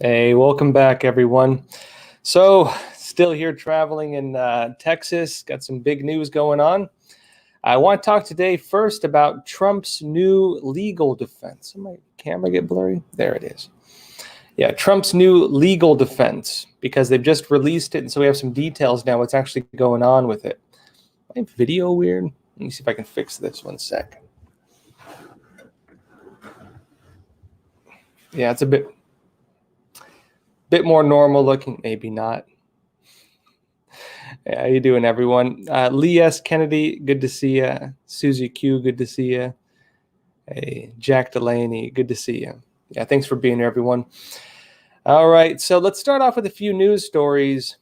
Hey, welcome back, everyone. So, still here traveling in Texas. Got some big news going on. I want to talk today first about Trump's new legal defense. Did my camera get blurry? There it is. Yeah, Trump's new legal defense, because they've just released it, and so we have some details now what's actually going on with it. My video weird? Let me see if I can fix this 1 second. Yeah, it's a bit more normal looking, maybe not. How you doing, everyone? Lee S. Kennedy, good to see you. Susie Q, good to see you. Hey, Jack Delaney, good to see you. Yeah, thanks for being here, everyone. All right, so let's start off with a few news stories.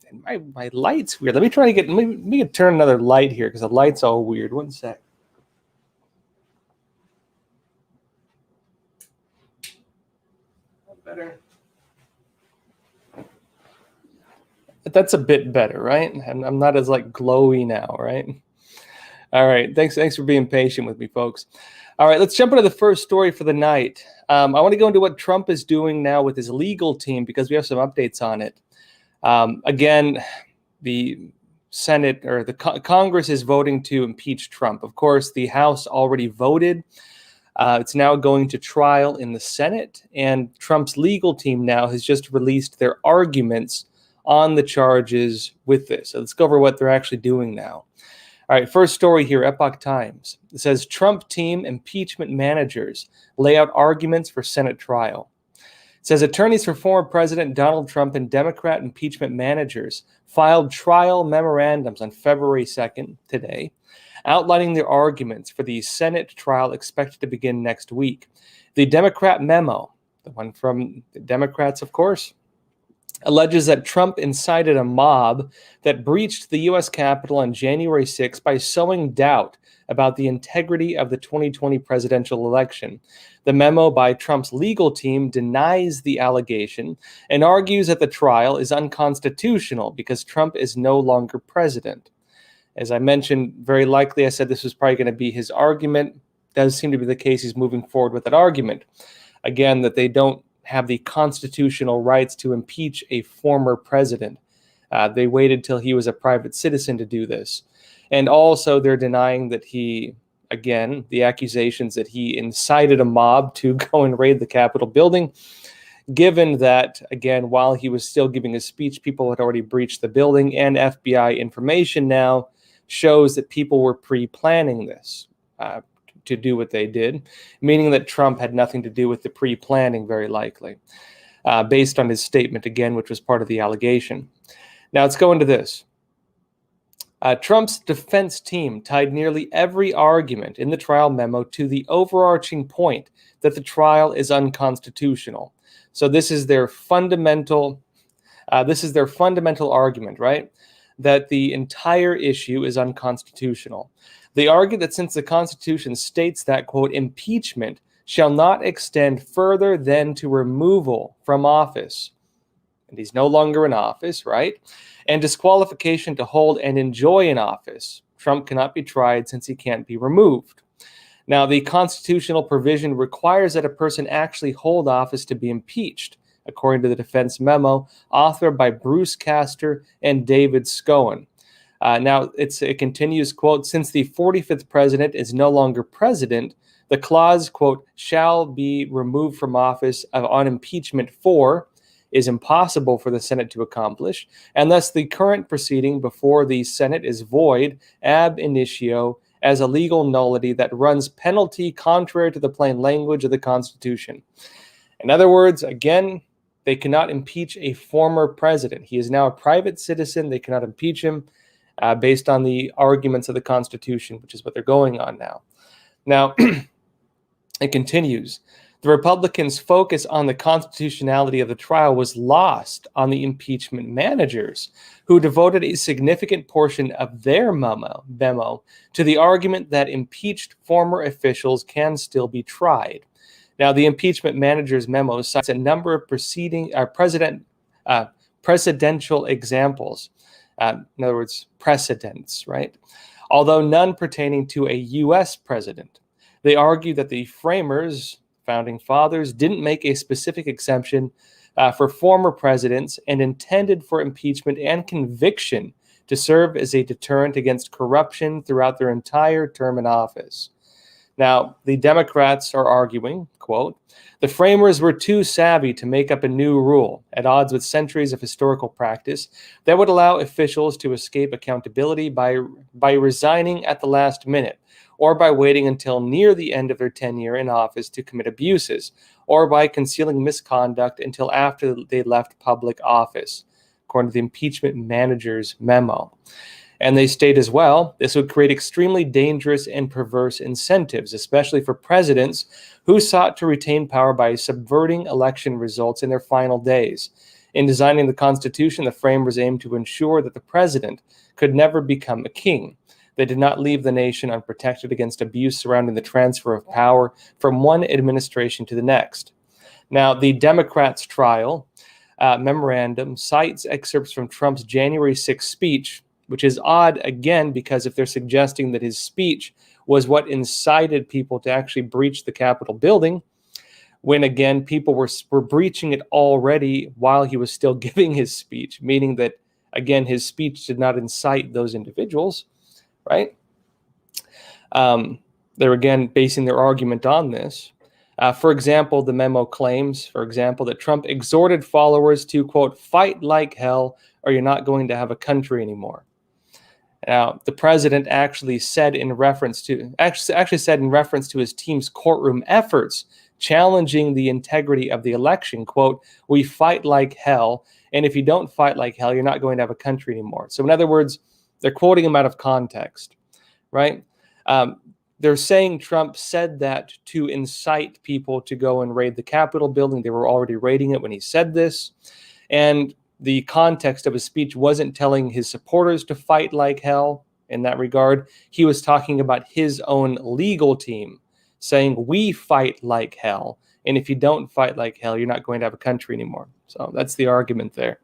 And my light's weird. Let me turn another light here because the light's all weird. 1 sec. Better. That's a bit better, right? I'm not as glowy now, right? All right, thanks for being patient with me, folks. All right, let's jump into the first story for the night. I want to go into what Trump is doing now with his legal team because we have some updates on it. Again, the Senate or the Congress is voting to impeach Trump. Of course, the House already voted. It's now going to trial in the Senate, and Trump's legal team now has just released their arguments on the charges with this. So let's go over what they're actually doing now. All right, first story here, Epoch Times. It says Trump team impeachment managers lay out arguments for Senate trial. It says attorneys for former President Donald Trump and Democrat impeachment managers filed trial memorandums on February 2nd, today, outlining their arguments for the Senate trial expected to begin next week. The Democrat memo, the one from the Democrats, of course, alleges that Trump incited a mob that breached the U.S. Capitol on January 6 by sowing doubt about the integrity of the 2020 presidential election. The memo by Trump's legal team denies the allegation and argues that the trial is unconstitutional because Trump is no longer president. As I mentioned, very likely I said this was probably going to be his argument. Does seem to be the case. He's moving forward with that argument. Again, that they don't have the constitutional rights to impeach a former president. They waited till he was a private citizen to do this. And also they're denying that he, again, the accusations that he incited a mob to go and raid the Capitol building, given that, again, while he was still giving a speech, people had already breached the building, and FBI information now shows that people were pre-planning this. To do what they did, meaning that Trump had nothing to do with the pre-planning, very likely, based on his statement, again, which was part of the allegation. Now, let's go into this. Trump's defense team tied nearly every argument in the trial memo to the overarching point that the trial is unconstitutional. So this is their fundamental argument, right? That the entire issue is unconstitutional. They argue that since the Constitution states that, quote, impeachment shall not extend further than to removal from office, and he's no longer in office, right? And disqualification to hold and enjoy an office, Trump cannot be tried since he can't be removed. Now, the constitutional provision requires that a person actually hold office to be impeached, according to the defense memo authored by Bruce Castor and David Scowen. Now, it continues, quote, since the 45th president is no longer president, the clause, quote, shall be removed from office on impeachment for is impossible for the Senate to accomplish, and thus the current proceeding before the Senate is void ab initio as a legal nullity that runs penalty contrary to the plain language of the Constitution. In other words, again, they cannot impeach a former president. He is now a private citizen. They cannot impeach him. Based on the arguments of the Constitution, which is what they're going on now. Now, it continues. The Republicans' focus on the constitutionality of the trial was lost on the impeachment managers, who devoted a significant portion of their memo to the argument that impeached former officials can still be tried. Now, the impeachment managers' memo cites a number of presidential examples. In other words, precedents, right? Although none pertaining to a U.S. president. They argue that the framers, founding fathers, didn't make a specific exemption for former presidents and intended for impeachment and conviction to serve as a deterrent against corruption throughout their entire term in office. Now, the Democrats are arguing, quote, the framers were too savvy to make up a new rule at odds with centuries of historical practice that would allow officials to escape accountability by resigning at the last minute, or by waiting until near the end of their tenure in office to commit abuses, or by concealing misconduct until after they left public office, according to the impeachment manager's memo. And they state as well, this would create extremely dangerous and perverse incentives, especially for presidents who sought to retain power by subverting election results in their final days. In designing the Constitution, the framers aimed to ensure that the president could never become a king. They did not leave the nation unprotected against abuse surrounding the transfer of power from one administration to the next. Now, the Democrats' trial memorandum cites excerpts from Trump's January 6th speech, which is odd, again, because if they're suggesting that his speech was what incited people to actually breach the Capitol building, when, again, people were breaching it already while he was still giving his speech, meaning that, again, his speech did not incite those individuals, right? They're, again, basing their argument on this. For example, the memo claims, for example, that Trump exhorted followers to, quote, fight like hell or you're not going to have a country anymore. Now, the president actually said in reference to his team's courtroom efforts challenging the integrity of the election, quote, we fight like hell, and if you don't fight like hell, you're not going to have a country anymore. So in other words, they're quoting him out of context, right? They're saying Trump said that to incite people to go and raid the Capitol building. They were already raiding it when he said this. And the context of his speech wasn't telling his supporters to fight like hell in that regard. He was talking about his own legal team, saying, we fight like hell. And if you don't fight like hell, you're not going to have a country anymore. So that's the argument there.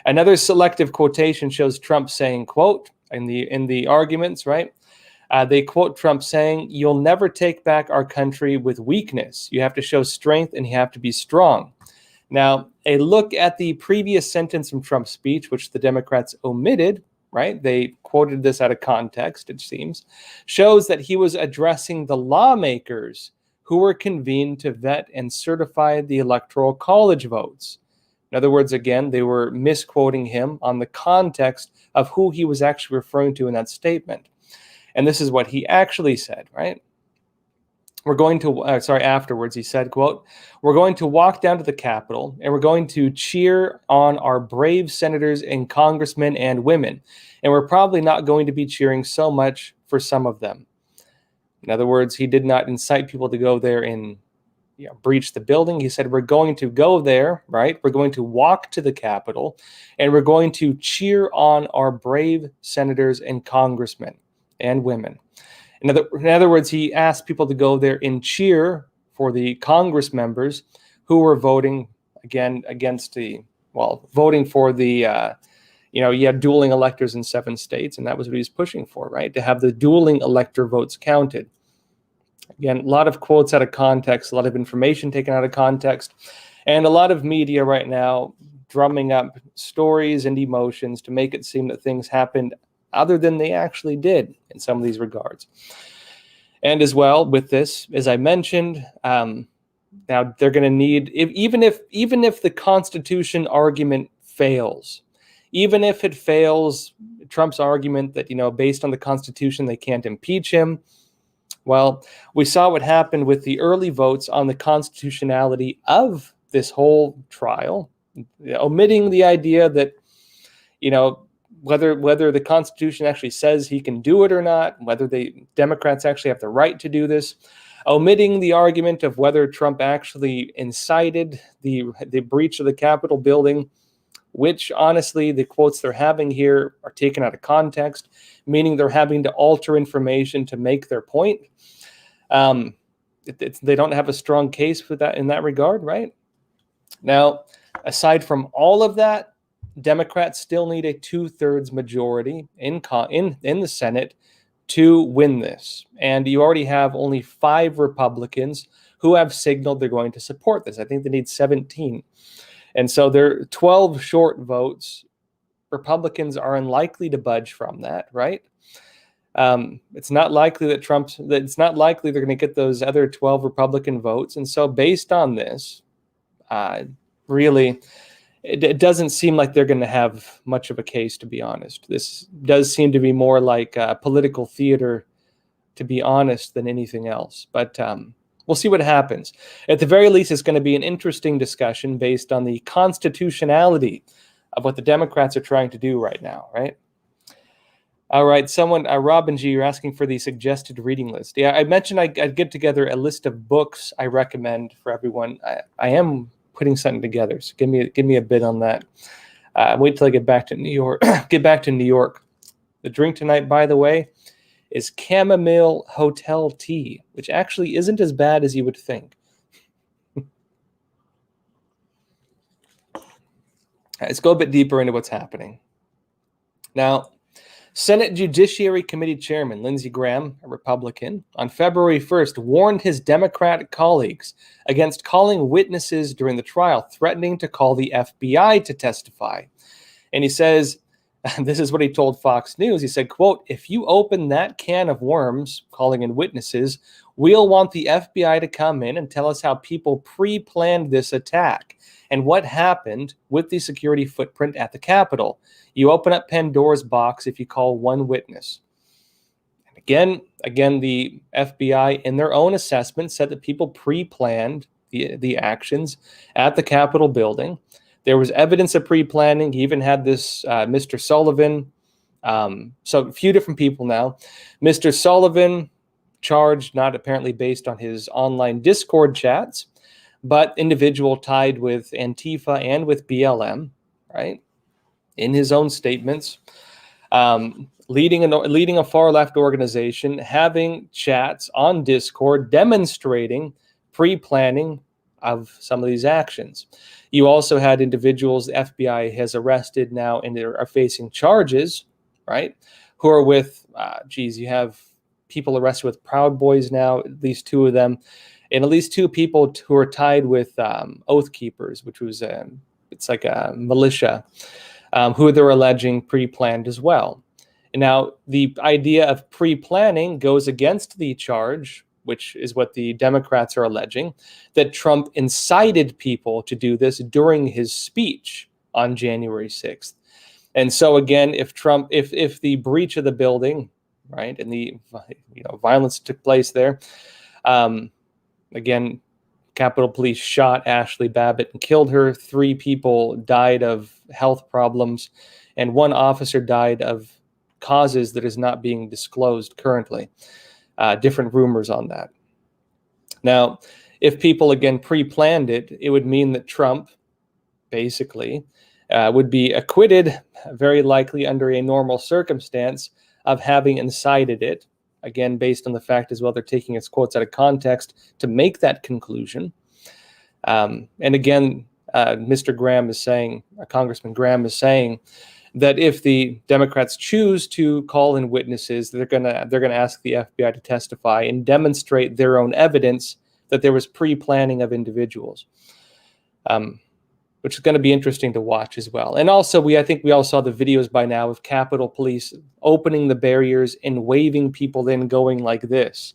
Another selective quotation shows Trump saying, quote, in the arguments, right? They quote Trump saying, you'll never take back our country with weakness. You have to show strength and you have to be strong. Now, a look at the previous sentence from Trump's speech, which the Democrats omitted, right? They quoted this out of context, it seems, shows that he was addressing the lawmakers who were convened to vet and certify the Electoral College votes. In other words, again, they were misquoting him on the context of who he was actually referring to in that statement. And this is what he actually said, right? Afterwards, he said, quote, we're going to walk down to the Capitol and we're going to cheer on our brave senators and congressmen and women. And we're probably not going to be cheering so much for some of them. In other words, he did not incite people to go there and breach the building. He said, we're going to go there, right? We're going to walk to the Capitol and we're going to cheer on our brave senators and congressmen and women. In other words, he asked people to go there and cheer for the Congress members who were voting voting for the, you had dueling electors in 7 states, and that was what he was pushing for, right? To have the dueling elector votes counted. Again, a lot of quotes out of context, a lot of information taken out of context, and a lot of media right now drumming up stories and emotions to make it seem that things happened other than they actually did in some of these regards. And as well with this, as I mentioned, now they're going to need, even if the Constitution argument fails, even if it fails, Trump's argument that, based on the Constitution, they can't impeach him. Well, we saw what happened with the early votes on the constitutionality of this whole trial, omitting the idea that, whether the Constitution actually says he can do it or not, whether the Democrats actually have the right to do this, omitting the argument of whether Trump actually incited the breach of the Capitol building, which honestly, the quotes they're having here are taken out of context, meaning they're having to alter information to make their point. They don't have a strong case for that in that regard, right? Now, aside from all of that, Democrats still need a 2/3 majority in the Senate to win this. And you already have only 5 Republicans who have signaled they're going to support this. I think they need 17. And so there are 12 short votes. Republicans are unlikely to budge from that, right? It's not likely that it's not likely they're going to get those other 12 Republican votes. And so based on this, really, it doesn't seem like they're going to have much of a case, to be honest. This does seem to be more like political theater, to be honest, than anything else. But we'll see what happens. At the very least, it's going to be an interesting discussion based on the constitutionality of what the Democrats are trying to do right now, right? All right, someone, Robin G, you're asking for the suggested reading list. Yeah, I mentioned I'd get together a list of books I recommend for everyone. I am putting something together, so give me a bit on that. Wait till I get back to New York. Get back to New York. The drink tonight, by the way, is chamomile hotel tea, which actually isn't as bad as you would think. Let's go a bit deeper into what's happening. Now, Senate Judiciary Committee Chairman Lindsey Graham, a Republican, on February 1st warned his Democratic colleagues against calling witnesses during the trial, threatening to call the FBI to testify. And he says, this is what he told Fox News. He said, quote, "If you open that can of worms, calling in witnesses, we'll want the FBI to come in and tell us how people pre-planned this attack and what happened with the security footprint at the Capitol. You open up Pandora's box if you call one witness." And again, the FBI, in their own assessment, said that people pre-planned the actions at the Capitol building. There was evidence of pre-planning. He even had this Mr. Sullivan. So a few different people now. Mr. Sullivan charged, not apparently based on his online Discord chats, but individual tied with Antifa and with BLM, right? In his own statements, leading a far-left organization, having chats on Discord demonstrating pre-planning of some of these actions. You also had individuals the FBI has arrested now and they are facing charges, right? Who are with, you have people arrested with Proud Boys now, at least two of them, and at least two people who are tied with Oath Keepers, which was it's like a militia, who they're alleging pre-planned as well. And now the idea of pre-planning goes against the charge, which is what the Democrats are alleging, that Trump incited people to do this during his speech on January 6th. And so again, if the breach of the building, right, and the violence took place there, again, Capitol Police shot Ashley Babbitt and killed her. 3 people died of health problems, and 1 officer died of causes that is not being disclosed currently. Different rumors on that. Now, if people again pre-planned it, it would mean that Trump basically would be acquitted, very likely under a normal circumstance, of having incited it. Again, based on the fact as well, they're taking its quotes out of context to make that conclusion. And again, Mr. Graham is saying, Congressman Graham is saying, that if the Democrats choose to call in witnesses, they're gonna ask the FBI to testify and demonstrate their own evidence that there was pre-planning of individuals, which is going to be interesting to watch as well. And also, I think we all saw the videos by now of Capitol Police opening the barriers and waving people in, going like this,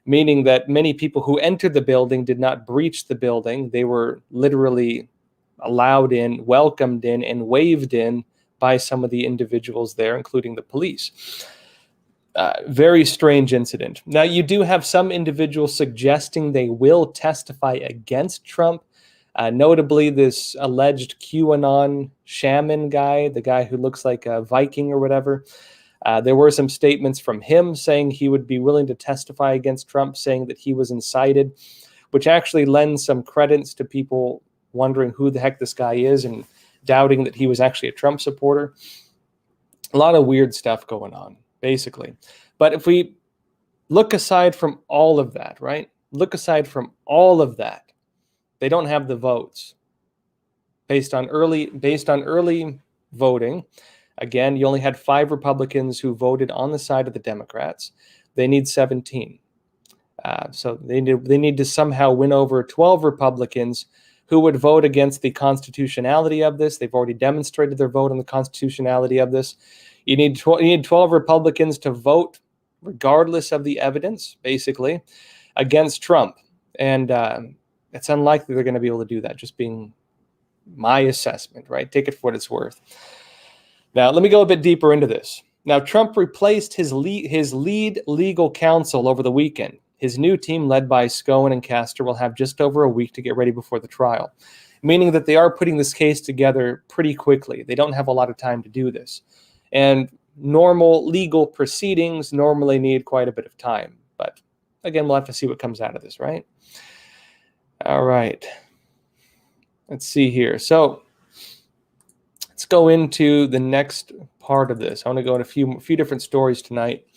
meaning that many people who entered the building did not breach the building. They were literally allowed in, welcomed in, and waved in by some of the individuals there, including the police. Very strange incident. Now, you do have some individuals suggesting they will testify against Trump, notably this alleged QAnon shaman guy, the guy who looks like a Viking or whatever. There were some statements from him saying he would be willing to testify against Trump, saying that he was incited, which actually lends some credence to people wondering who the heck this guy is and doubting that he was actually a Trump supporter. A lot of weird stuff going on, basically. But if we look aside from all of that, right? Look aside from all of that, they don't have the votes. Based on early voting, again, you only had 5 Republicans who voted on the side of the Democrats. They need 17. So they need to somehow win over 12 Republicans who would vote against the constitutionality of this. They've already demonstrated their vote on the constitutionality of this. You need 12 Republicans to vote, regardless of the evidence, basically, against Trump. And it's unlikely they're going to be able to do that, just being my assessment, right? Take it for what it's worth. Now, let me go a bit deeper into this. Now, Trump replaced his lead legal counsel over the weekend. His new team, led by Scowen and Castor, will have just over a week to get ready before the trial, meaning that they are putting this case together pretty quickly. They don't have a lot of time to do this. And normal legal proceedings normally need quite a bit of time. But again, we'll have to see what comes out of this, right? All right. Let's see here. So let's go into the next part of this. I want to go in a few different stories tonight.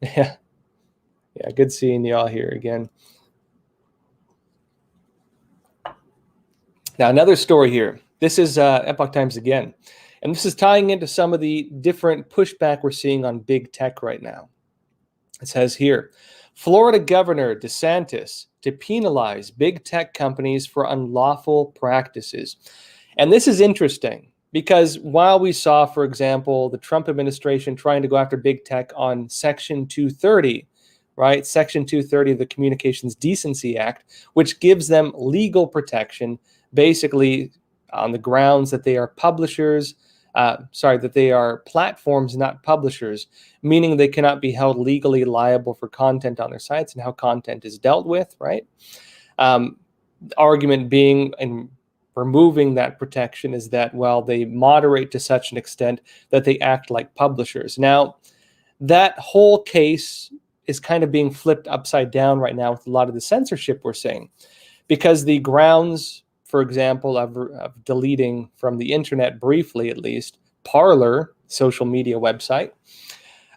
Yeah, good seeing you all here again. Now, another story here. This is Epoch Times again. And this is tying into some of the different pushback we're seeing on big tech right now. It says here, Florida Governor DeSantis to penalize big tech companies for unlawful practices. And this is interesting because while we saw, for example, the Trump administration trying to go after big tech on Section 230, right? Section 230 of the Communications Decency Act, which gives them legal protection, basically on the grounds that they are publishers, that they are platforms, not publishers, meaning they cannot be held legally liable for content on their sites and how content is dealt with, right? Argument being in removing that protection is that, well, they moderate to such an extent that they act like publishers. Now, that whole case is kind of being flipped upside down right now with a lot of the censorship we're seeing, because the grounds, for example, of deleting from the internet, briefly at least, Parler, social media website,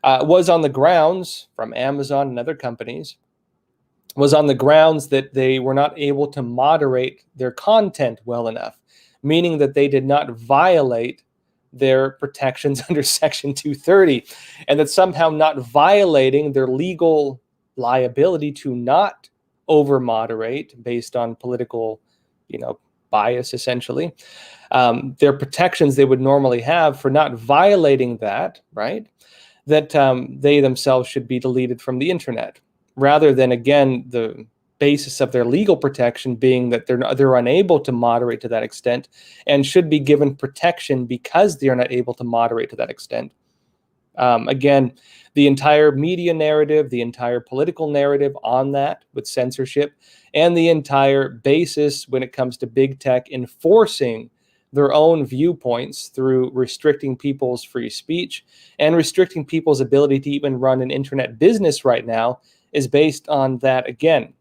was on the grounds from Amazon and other companies, was on the grounds that they were not able to moderate their content well enough, meaning that they did not violate their protections under Section 230, and that somehow not violating their legal liability to not over-moderate based on political, bias, essentially, their protections they would normally have for not violating that, right? That they themselves should be deleted from the internet, rather than, again, the basis of their legal protection being that they're unable to moderate to that extent and should be given protection because they are not able to moderate to that extent. Again, the entire media narrative, the entire political narrative on that with censorship, and the entire basis when it comes to big tech enforcing their own viewpoints through restricting people's free speech and restricting people's ability to even run an internet business right now is based on that again.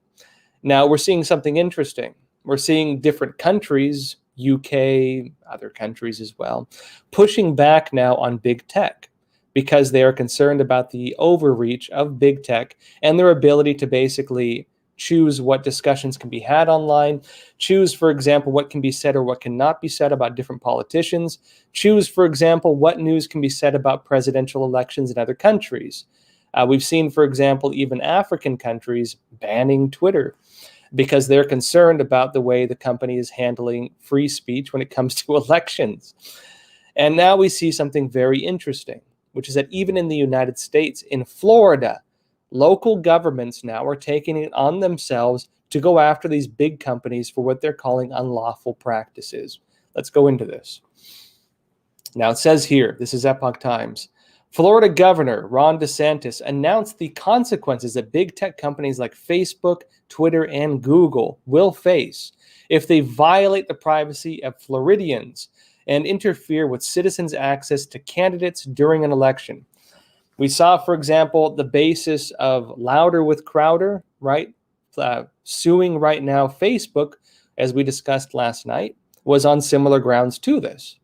Now, we're seeing something interesting. We're seeing different countries, UK, other countries as well, pushing back now on big tech, because they are concerned about the overreach of big tech and their ability to basically choose what discussions can be had online, choose, for example, what can be said or what cannot be said about different politicians, choose, for example, what news can be said about presidential elections in other countries. We've seen, for example, even African countries banning Twitter because they're concerned about the way the company is handling free speech when it comes to elections. And now we see something very interesting, which is that even in the United States, in Florida, local governments now are taking it on themselves to go after these big companies for what they're calling unlawful practices. Let's go into this. Now, it says here, this is Epoch Times, Florida Governor Ron DeSantis announced the consequences that big tech companies like Facebook, Twitter, and Google will face if they violate the privacy of Floridians and interfere with citizens' access to candidates during an election. We saw, for example, the basis of Louder with Crowder, right? Suing right now Facebook, as we discussed last night, was on similar grounds to this.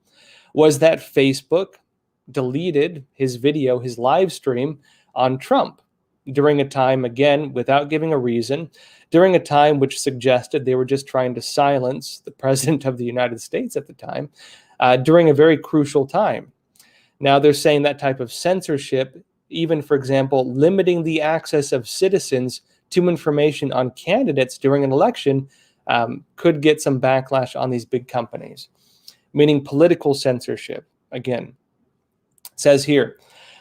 Was that Facebook deleted his video, his live stream on Trump during a time, again, without giving a reason, during a time which suggested they were just trying to silence the president of the United States at the time, during a very crucial time. Now they're saying that type of censorship, even, for example, limiting the access of citizens to information on candidates during an election, could get some backlash on these big companies, meaning political censorship. Again, it says here,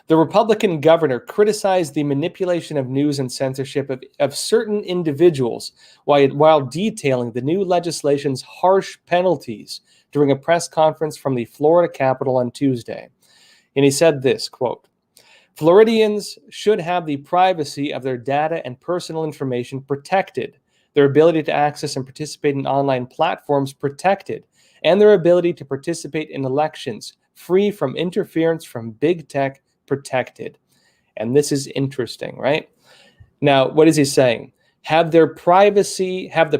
the Republican governor criticized the manipulation of news and censorship of certain individuals while detailing the new legislation's harsh penalties during a press conference from the Florida Capitol on Tuesday. And he said this, quote, Floridians should have the privacy of their data and personal information protected, their ability to access and participate in online platforms protected, and their ability to participate in elections free from interference from big tech protected. And this is interesting, right? Now, what is he saying? Have the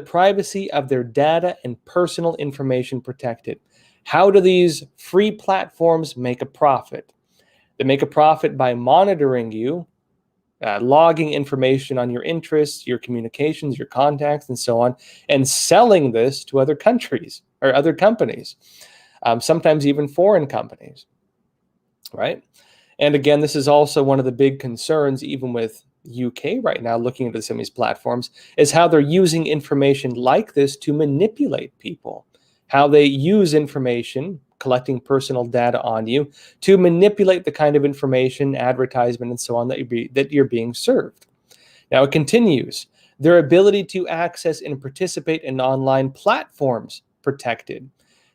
privacy of their data and personal information protected. How do these free platforms make a profit? They make a profit by monitoring you, logging information on your interests, your communications, your contacts, and so on, and selling this to other countries or other companies, sometimes even foreign companies, right? And again, this is also one of the big concerns, even with UK right now, looking into some of these platforms, is how they're using information like this to manipulate people, how they use information, collecting personal data on you, to manipulate the kind of information, advertisement, and so on that you're being served. Now it continues, their ability to access and participate in online platforms protected.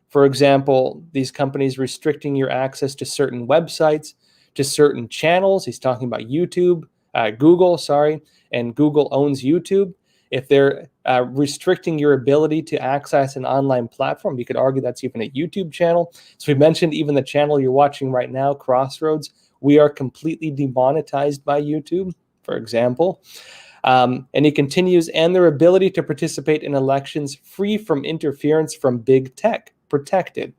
For example, these companies restricting your access to certain websites, to certain channels. He's talking about Google, and Google owns YouTube. If they're restricting your ability to access an online platform, you could argue that's even a YouTube channel. So we mentioned even the channel you're watching right now, Crossroads, we are completely demonetized by YouTube, for example. And he continues, and their ability to participate in elections free from interference from big tech, protected.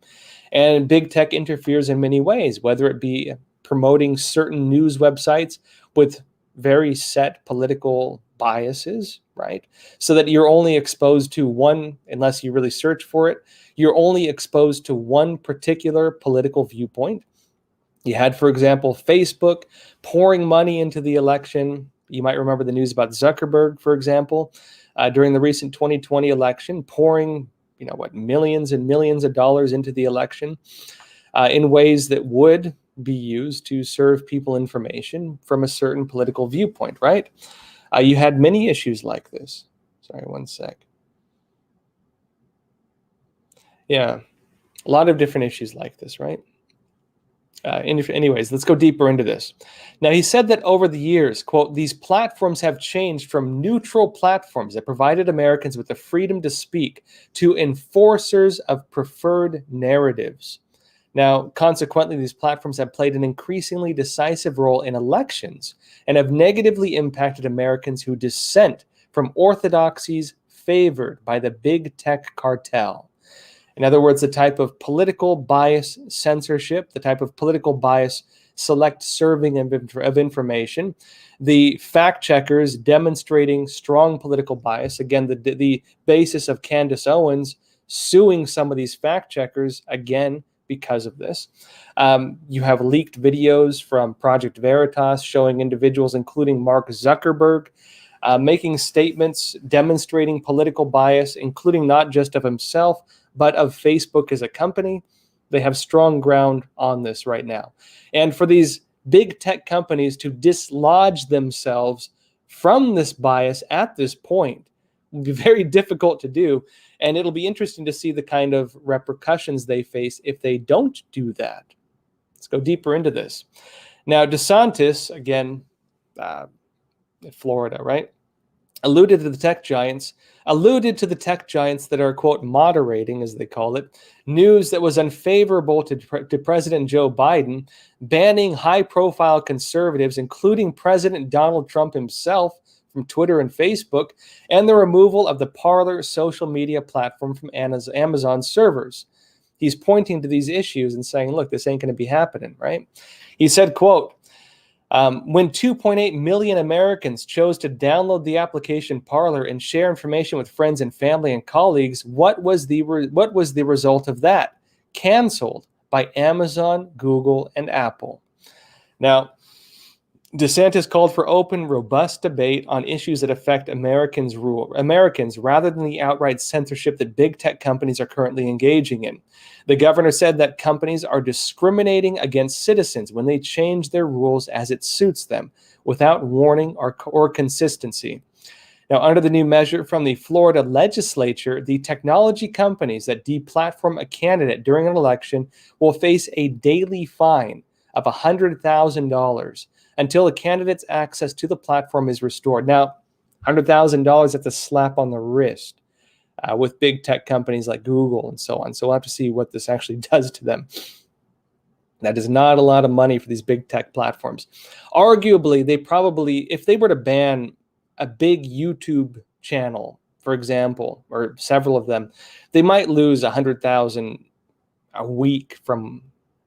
And big tech interferes in many ways, whether it be promoting certain news websites with very set political biases, right? So that you're only exposed to one, unless you really search for it, you're only exposed to one particular political viewpoint. You had, for example, Facebook pouring money into the election. You might remember the news about Zuckerberg, for example, during the recent 2020 election, pouring, millions and millions of dollars into the election in ways that would be used to serve people information from a certain political viewpoint, right? You had many issues like this. Sorry, one sec. Yeah, a lot of different issues like this, right? Anyways, let's go deeper into this. Now, he said that over the years, quote, these platforms have changed from neutral platforms that provided Americans with the freedom to speak to enforcers of preferred narratives. Now, consequently, these platforms have played an increasingly decisive role in elections and have negatively impacted Americans who dissent from orthodoxies favored by the big tech cartel. In other words, the type of political bias censorship, the type of political bias select serving of information, the fact checkers demonstrating strong political bias. Again, the basis of Candace Owens suing some of these fact checkers, again, because of this. You have leaked videos from Project Veritas showing individuals, including Mark Zuckerberg, making statements demonstrating political bias, including not just of himself, but of Facebook as a company. They have strong ground on this right now. And for these big tech companies to dislodge themselves from this bias at this point will be very difficult to do. And it'll be interesting to see the kind of repercussions they face if they don't do that. Let's go deeper into this. Now, DeSantis, again, Florida, right? Alluded to the tech giants that are, quote, moderating, as they call it, news that was unfavorable to President Joe Biden, banning high-profile conservatives, including President Donald Trump himself, from Twitter and Facebook, and the removal of the Parler social media platform from Amazon servers. He's pointing to these issues and saying, look, this ain't going to be happening, right? He said, quote, when 2.8 million Americans chose to download the application Parler and share information with friends and family and colleagues, what was the result of that? Canceled by Amazon, Google, and Apple. Now, DeSantis called for open, robust debate on issues that affect Americans rather than the outright censorship that big tech companies are currently engaging in. The governor said that companies are discriminating against citizens when they change their rules as it suits them, without warning or consistency. Now, under the new measure from the Florida legislature, the technology companies that deplatform a candidate during an election will face a daily fine of $100,000 until a candidate's access to the platform is restored. Now, $100,000, that's a slap on the wrist with big tech companies like Google and so on. So we'll have to see what this actually does to them. That is not a lot of money for these big tech platforms. Arguably, they probably, if they were to ban a big YouTube channel, for example, or several of them, they might lose 100,000 a week from,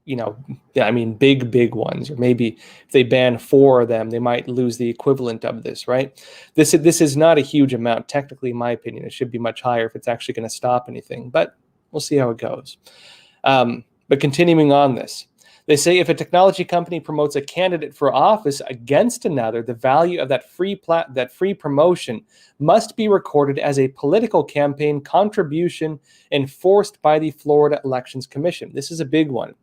big ones. Or maybe if they ban 4 of them, they might lose the equivalent of this, right? This is not a huge amount. Technically, in my opinion, it should be much higher if it's actually going to stop anything, but we'll see how it goes. But continuing on this, they say if a technology company promotes a candidate for office against another, the value of that free promotion must be recorded as a political campaign contribution enforced by the Florida Elections Commission. This is a big one.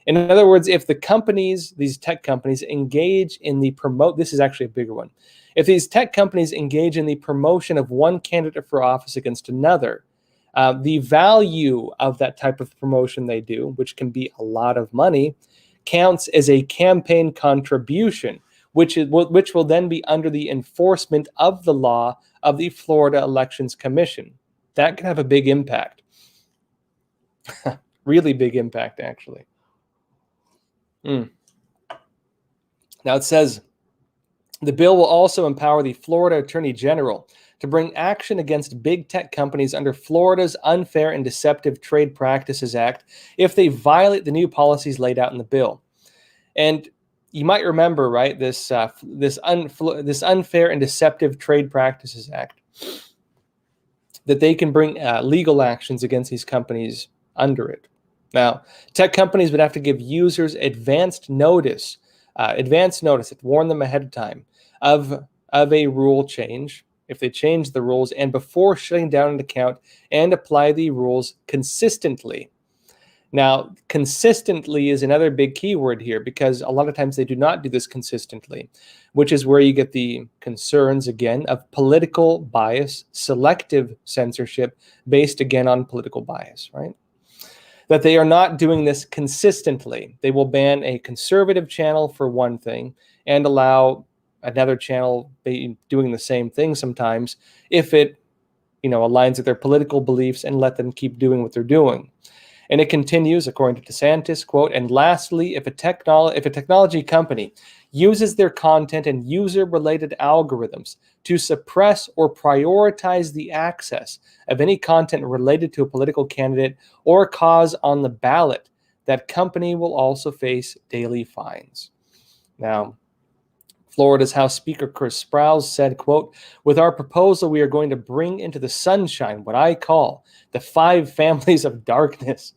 In other words, if the companies, these tech companies, engage in the this is actually a bigger one. If these tech companies engage in the promotion of one candidate for office against another, the value of that type of promotion they do, which can be a lot of money, counts as a campaign contribution, which will then be under the enforcement of the law of the Florida Elections Commission. That can have a big impact. Really big impact, actually. Now it says, the bill will also empower the Florida Attorney General to bring action against big tech companies under Florida's Unfair and Deceptive Trade Practices Act if they violate the new policies laid out in the bill. And you might remember, right, this Unfair and Deceptive Trade Practices Act, that they can bring legal actions against these companies under it. Now, tech companies would have to give users advance notice, warn them ahead of time of a rule change, if they change the rules, and before shutting down an account, and apply the rules consistently. Now, consistently is another big keyword here, because a lot of times they do not do this consistently, which is where you get the concerns, again, of political bias, selective censorship based, again, on political bias, right? That they are not doing this consistently. They will ban a conservative channel for one thing and allow another channel doing the same thing sometimes if it, aligns with their political beliefs, and let them keep doing what they're doing. And it continues, according to DeSantis, quote, and lastly, if a technology company uses their content and user-related algorithms to suppress or prioritize the access of any content related to a political candidate or cause on the ballot, that company will also face daily fines. Now, Florida's House Speaker Chris Sprouse said, quote, with our proposal, we are going to bring into the sunshine what I call the 5 families of darkness.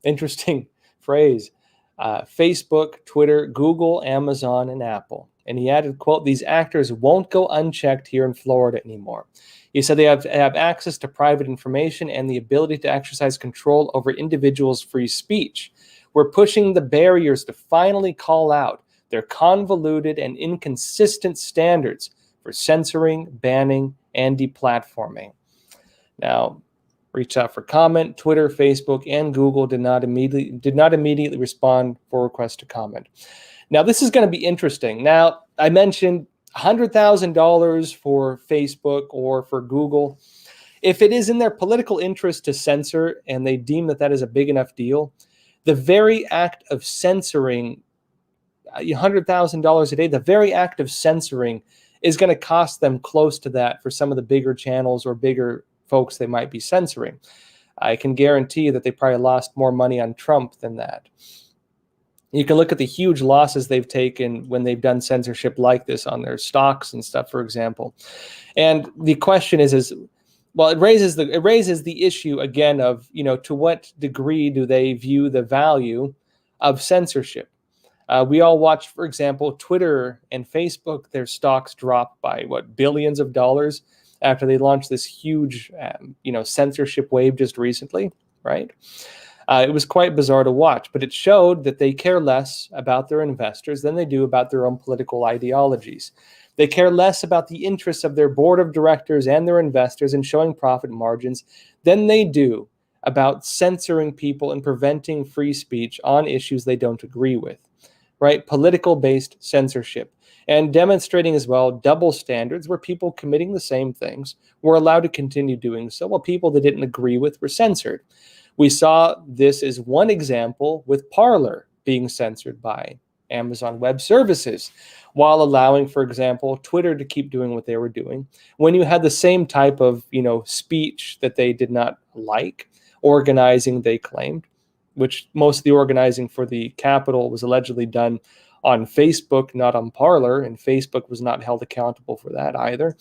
Interesting phrase. Facebook, Twitter, Google, Amazon, and Apple. And he added, quote, these actors won't go unchecked here in Florida anymore. He said they have access to private information and the ability to exercise control over individuals' free speech. We're pushing the barriers to finally call out their convoluted and inconsistent standards for censoring, banning, and deplatforming. Now, reached out for comment. Twitter, Facebook, and Google did not immediately respond for requests to comment. Now, this is going to be interesting. Now, I mentioned $100,000 for Facebook or for Google. If it is in their political interest to censor and they deem that that is a big enough deal, the very act of censoring $100,000 a day, the very act of censoring is going to cost them close to that for some of the bigger channels or bigger folks they might be censoring. I can guarantee that they probably lost more money on Trump than that. You can look at the huge losses they've taken when they've done censorship like this on their stocks and stuff, for example. And the question is well, it raises the issue again of, to what degree do they view the value of censorship? We all watched, for example, Twitter and Facebook, their stocks dropped by billions of dollars after they launched this huge, censorship wave just recently, right? It was quite bizarre to watch, but it showed that they care less about their investors than they do about their own political ideologies. They care less about the interests of their board of directors and their investors in showing profit margins than they do about censoring people and preventing free speech on issues they don't agree with, right? Political-based censorship. And demonstrating as well double standards where people committing the same things were allowed to continue doing so, while people they didn't agree with were censored. We saw this as one example with Parler being censored by Amazon Web Services, while allowing, for example, Twitter to keep doing what they were doing. When you had the same type of, speech that they did not like, organizing they claimed, which most of the organizing for the Capitol was allegedly done on Facebook, not on Parler, and Facebook was not held accountable for that either.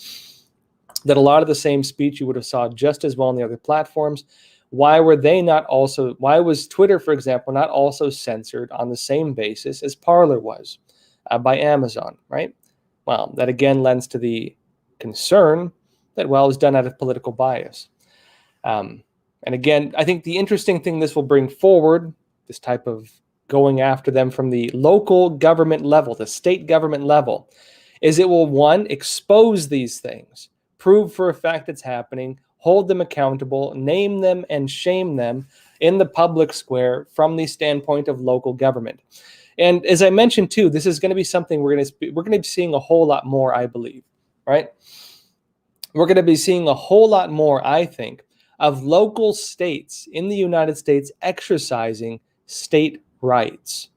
That a lot of the same speech you would have saw just as well on the other platforms. Why was Twitter, for example, not also censored on the same basis as Parler was by Amazon, right? Well, that again lends to the concern that, it was done out of political bias. And again, I think the interesting thing this will bring forward, this type of going after them from the local government level, the state government level, is it will, one, expose these things, prove for a fact it's happening, hold them accountable, name them and shame them in the public square from the standpoint of local government. And as I mentioned too, this is going to be something we're going to be seeing a whole lot more, I believe, right? We're going to be seeing a whole lot more, I think, of local states in the United States exercising state rights.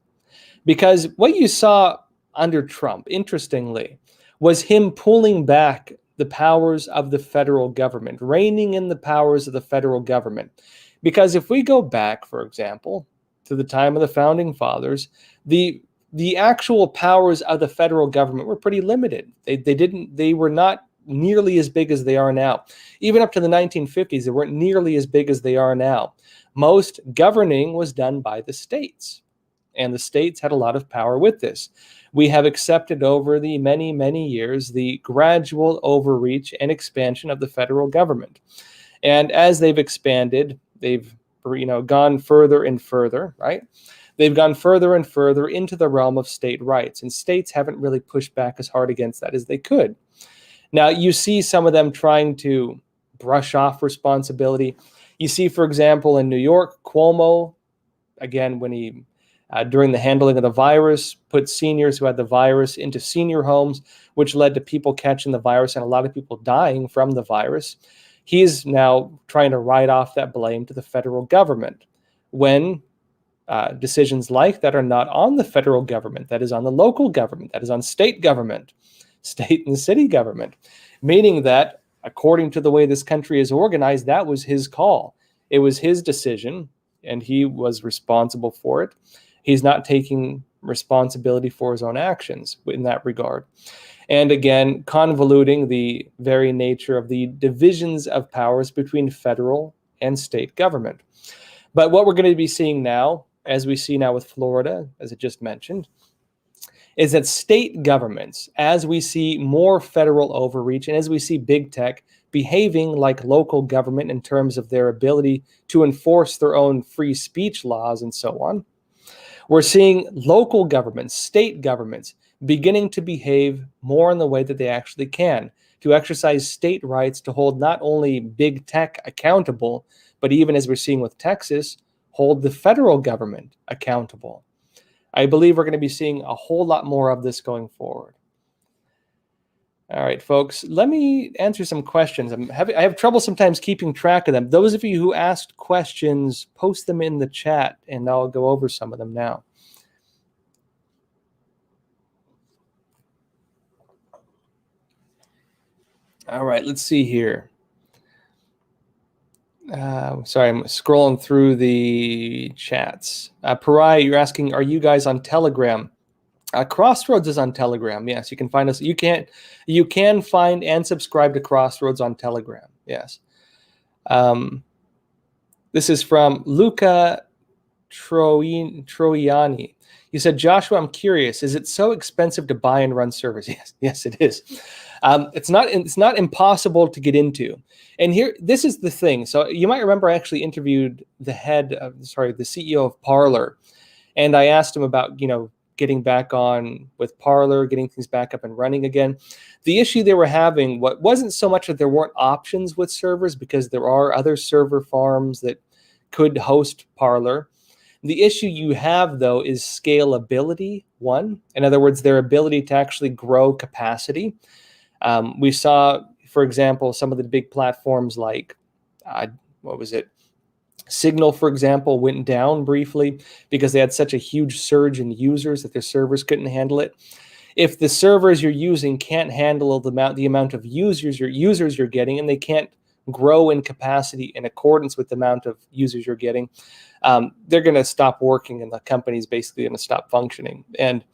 Because what you saw under Trump, interestingly, was him pulling back the powers of the federal government, reining in the powers of the federal government. Because if we go back, for example, to the time of the founding fathers, the actual powers of the federal government were pretty limited. They were not nearly as big as they are now. Even up to the 1950s, they weren't nearly as big as they are now. Most governing was done by the states, and the states had a lot of power with this. We have accepted over the many, many years the gradual overreach and expansion of the federal government. And as they've expanded, they've gone further and further, right? They've gone further and further into the realm of state rights, and states haven't really pushed back as hard against that as they could. Now, you see some of them trying to brush off responsibility. You see, for example, in New York, Cuomo, again, when he during the handling of the virus, put seniors who had the virus into senior homes, which led to people catching the virus and a lot of people dying from the virus. He's now trying to write off that blame to the federal government when decisions like that are not on the federal government, that is on the local government, that is on state government, state and city government, meaning that according to the way this country is organized, that was his call. It was his decision, and he was responsible for it. He's not taking responsibility for his own actions in that regard. And again, convoluting the very nature of the divisions of powers between federal and state government. But what we're going to be seeing now, as we see now with Florida, as I just mentioned, is that state governments, as we see more federal overreach and as we see big tech behaving like local government in terms of their ability to enforce their own free speech laws and so on, we're seeing local governments, state governments, beginning to behave more in the way that they actually can, to exercise state rights to hold not only big tech accountable, but even as we're seeing with Texas, hold the federal government accountable. I believe we're going to be seeing a whole lot more of this going forward. All right, folks, let me answer some questions. I have trouble sometimes keeping track of them. Those of you who asked questions, post them in the chat, and I'll go over some of them now. All right, let's see here. Sorry, I'm scrolling through the chats. Parai, you're asking, are you guys on Telegram? Crossroads is on Telegram. Yes, you can find us. You can find and subscribe to Crossroads on Telegram. Yes. This is from Luca Troiani. You said, Joshua, I'm curious, is it so expensive to buy and run servers? Yes, it is. It's not impossible to get into. And here, this is the thing. So you might remember I actually interviewed the CEO of Parler, and I asked him about, getting back on with Parler, getting things back up and running again. The issue they were having wasn't so much that there weren't options with servers, because there are other server farms that could host Parler. The issue you have, though, is scalability, one. In other words, their ability to actually grow capacity. We saw, for example, some of the big platforms like, Signal, for example, went down briefly because they had such a huge surge in users that their servers couldn't handle it. If the servers you're using can't handle the amount of users you're getting, and they can't grow in capacity in accordance with the amount of users you're getting, they're going to stop working, and the company's basically going to stop functioning. And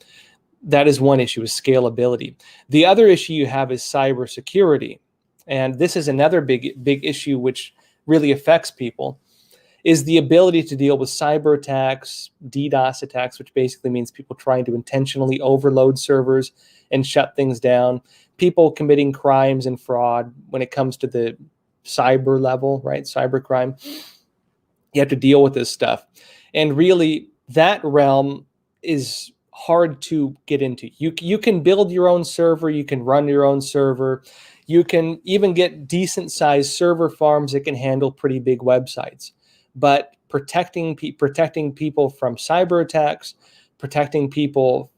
that is one issue, is scalability. The other issue you have is cybersecurity. And this is another big issue which really affects people, is the ability to deal with cyber attacks, DDoS attacks, which basically means people trying to intentionally overload servers and shut things down, people committing crimes and fraud when it comes to the cyber level, right? Cybercrime. You have to deal with this stuff. And really, that realm is hard to get into. You can build your own server, you can run your own server, you can even get decent sized server farms that can handle pretty big websites. But protecting people from cyber attacks, protecting people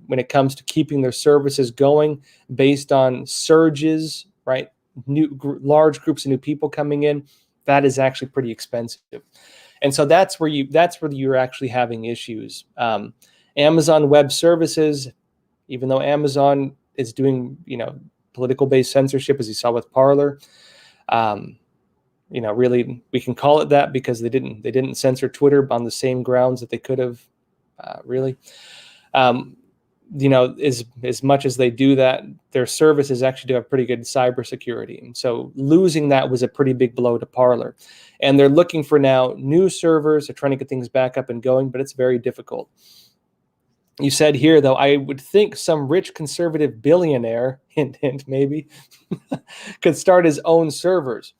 when it comes to keeping their services going based on surges, right? Large groups of new people coming in, that is actually pretty expensive. And so that's where you're actually having issues. Amazon Web Services, even though Amazon is doing, political-based censorship, as you saw with Parler, really, we can call it that because they didn't censor Twitter on the same grounds that they could have, really. As much as they do that, their services actually do have pretty good cybersecurity. And so losing that was a pretty big blow to Parler. And they're looking for now new servers. They're trying to get things back up and going, but it's very difficult. You said here, though, I would think some rich conservative billionaire, hint, maybe, could start his own servers.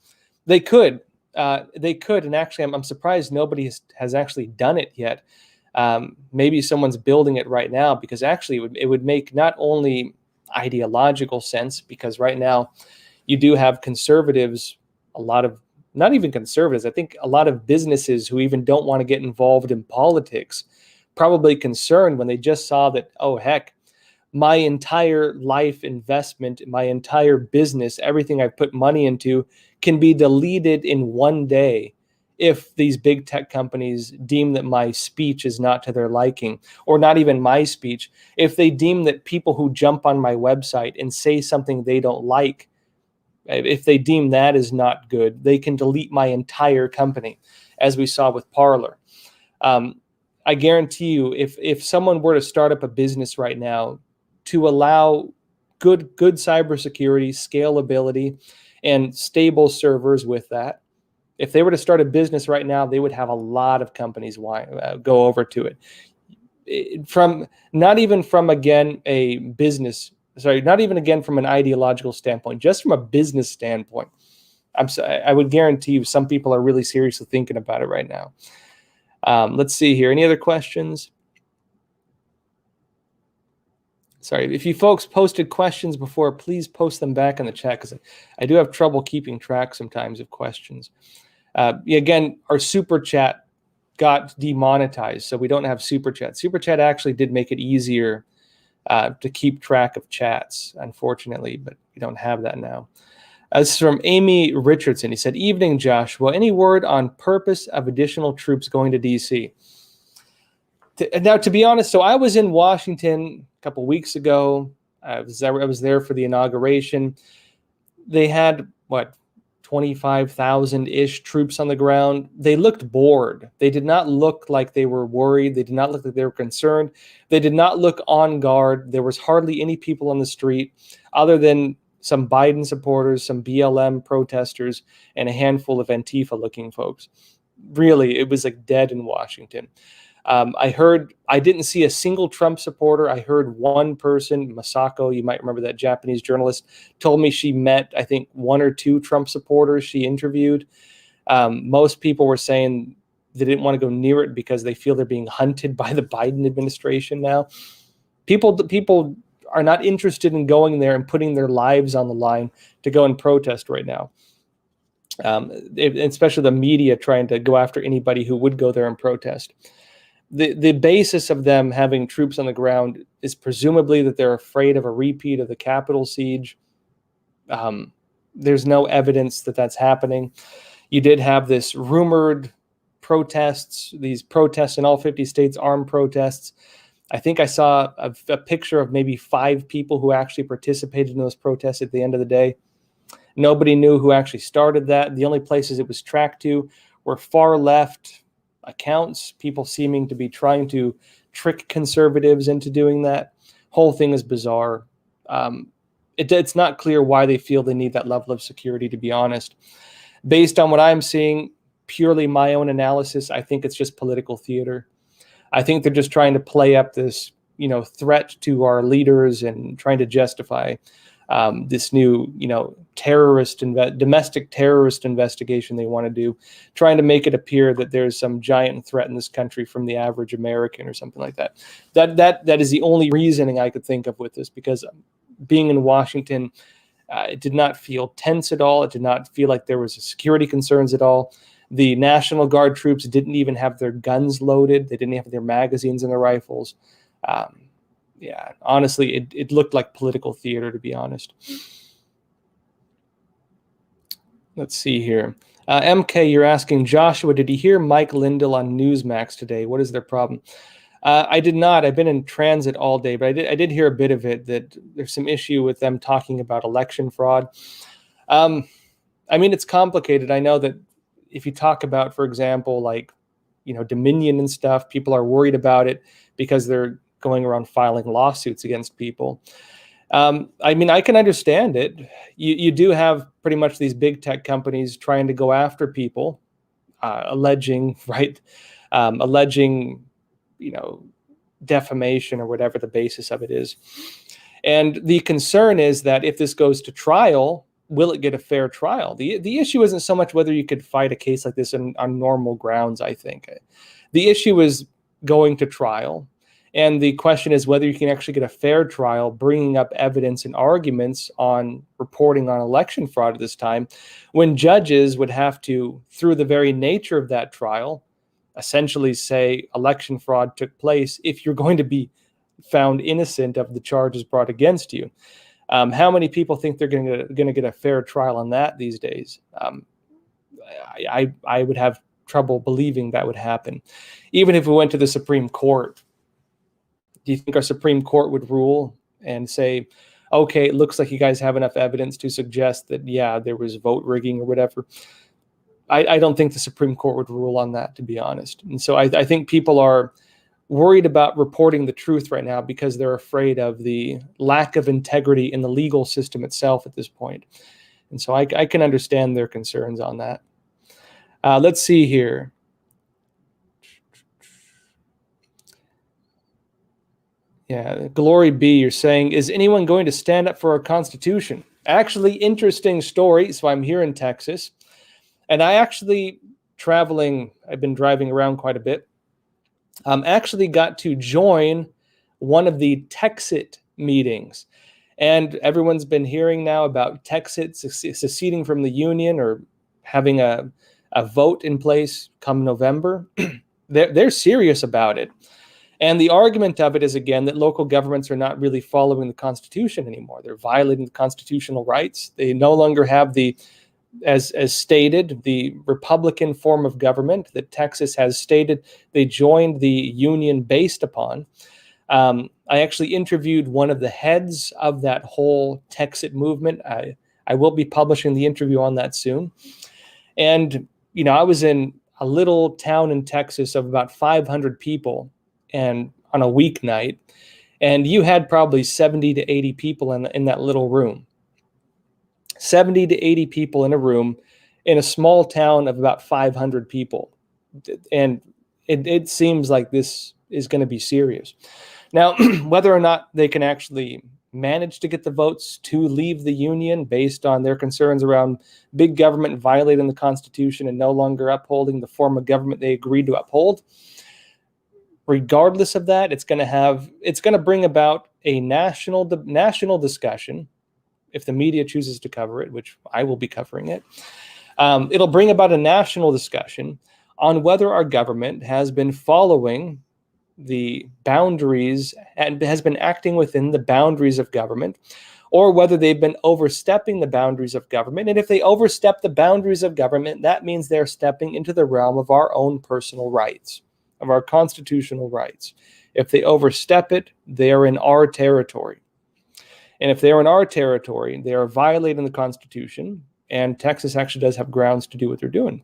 They could. And actually, I'm surprised nobody has actually done it yet. Maybe someone's building it right now, because actually it would make not only ideological sense, because right now you do have conservatives, not even conservatives, I think a lot of businesses who even don't want to get involved in politics, probably concerned when they just saw that, oh, heck, my entire life investment, my entire business, everything I've put money into can be deleted in one day if these big tech companies deem that my speech is not to their liking, or not even my speech. If they deem that people who jump on my website and say something they don't like, if they deem that is not good, they can delete my entire company, as we saw with Parler. I guarantee you, if someone were to start up a business right now to allow good cybersecurity, scalability, and stable servers with that, if they were to start a business right now, they would have a lot of companies go over to it. Not even from an ideological standpoint, just from a business standpoint. I would guarantee you some people are really seriously thinking about it right now. Let's see here. Any other questions? Sorry, if you folks posted questions before, please post them back in the chat, because I do have trouble keeping track sometimes of questions. Again, our super chat got demonetized, so we don't have super chat. Super chat actually did make it easier to keep track of chats, unfortunately, but we don't have that now. This is from Amy Richardson. He said, "Evening, Joshua. Any word on purpose of additional troops going to D.C.?" Now, to be honest, so I was in Washington a couple weeks ago. I was there for the inauguration. They had, 25,000-ish troops on the ground. They looked bored. They did not look like they were worried. They did not look like they were concerned. They did not look on guard. There was hardly any people on the street other than some Biden supporters, some BLM protesters, and a handful of Antifa-looking folks. really, it was like dead in Washington. I didn't see a single Trump supporter. I heard one person, Masako, you might remember that Japanese journalist, told me she met, I think, one or two Trump supporters she interviewed. Most people were saying they didn't want to go near it because they feel they're being hunted by the Biden administration now. People are not interested in going there and putting their lives on the line to go and protest right now. Especially the media trying to go after anybody who would go there and protest. The basis of them having troops on the ground is presumably that they're afraid of a repeat of the Capitol siege. There's no evidence that that's happening. You did have this rumored these protests in all 50 states, armed protests. I think I saw a picture of maybe 5 people who actually participated in those protests at the end of the day. Nobody knew who actually started that. The only places it was tracked to were far left accounts, people seeming to be trying to trick conservatives into doing that. Whole thing is bizarre. It's not clear why they feel they need that level of security, to be honest. Based on what I'm seeing, purely my own analysis, I think it's just political theater. I think they're just trying to play up this, threat to our leaders and trying to justify this new, domestic terrorist investigation they want to do, trying to make it appear that there's some giant threat in this country from the average American or something like that. That is the only reasoning I could think of with this, because being in Washington, it did not feel tense at all. It did not feel like there was security concerns at all. The National Guard troops didn't even have their guns loaded. They didn't have their magazines in their rifles. Honestly, it looked like political theater, to be honest. Let's see here. MK, you're asking, Joshua, did you hear Mike Lindell on Newsmax today? What is their problem? I did not. I've been in transit all day, but I did hear a bit of it, that there's some issue with them talking about election fraud. It's complicated. I know that if you talk about, for example, Dominion and stuff, people are worried about it because they're going around filing lawsuits against people. I can understand it. You do have pretty much these big tech companies trying to go after people, alleging, defamation or whatever the basis of it is. And the concern is that if this goes to trial, will it get a fair trial? The issue isn't so much whether you could fight a case like this on normal grounds, I think. The issue is going to trial. And the question is whether you can actually get a fair trial, bringing up evidence and arguments on reporting on election fraud at this time, when judges would have to, through the very nature of that trial, essentially say election fraud took place if you're going to be found innocent of the charges brought against you. How many people think they're going to get a fair trial on that these days? I would have trouble believing that would happen. Even if we went to the Supreme Court, do you think our Supreme Court would rule and say, okay, it looks like you guys have enough evidence to suggest that, yeah, there was vote rigging or whatever? I don't think the Supreme Court would rule on that, to be honest. And so I think people are worried about reporting the truth right now because they're afraid of the lack of integrity in the legal system itself at this point. And so I can understand their concerns on that. Let's see here. Yeah, Glory B, you're saying, is anyone going to stand up for our Constitution? Actually, interesting story. So I'm here in Texas, and I've been driving around quite a bit. Actually got to join one of the Texit meetings. And everyone's been hearing now about Texit seceding from the Union or having a vote in place come November. They're serious about it. And the argument of it is, again, that local governments are not really following the Constitution anymore. They're violating the constitutional rights. They no longer have as stated, the Republican form of government that Texas has stated they joined the Union based upon. I actually interviewed one of the heads of that whole Texit movement. I will be publishing the interview on that soon. And, I was in a little town in Texas of about 500 people, and on a weeknight, and you had probably 70 to 80 people in that little room. 70 to 80 people in a room in a small town of about 500 people. And it seems like this is going to be serious. Now, whether or not they can actually manage to get the votes to leave the union based on their concerns around big government violating the Constitution and no longer upholding the form of government they agreed to uphold, regardless of that, it's going to bring about a national discussion if the media chooses to cover it, which I will be covering it. It'll bring about a national discussion on whether our government has been following the boundaries and has been acting within the boundaries of government, or whether they've been overstepping the boundaries of government. And if they overstep the boundaries of government, that means they're stepping into the realm of our own personal rights, of our constitutional rights. If they overstep it, they are in our territory. And if they're in our territory, they are violating the Constitution, and Texas actually does have grounds to do what they're doing.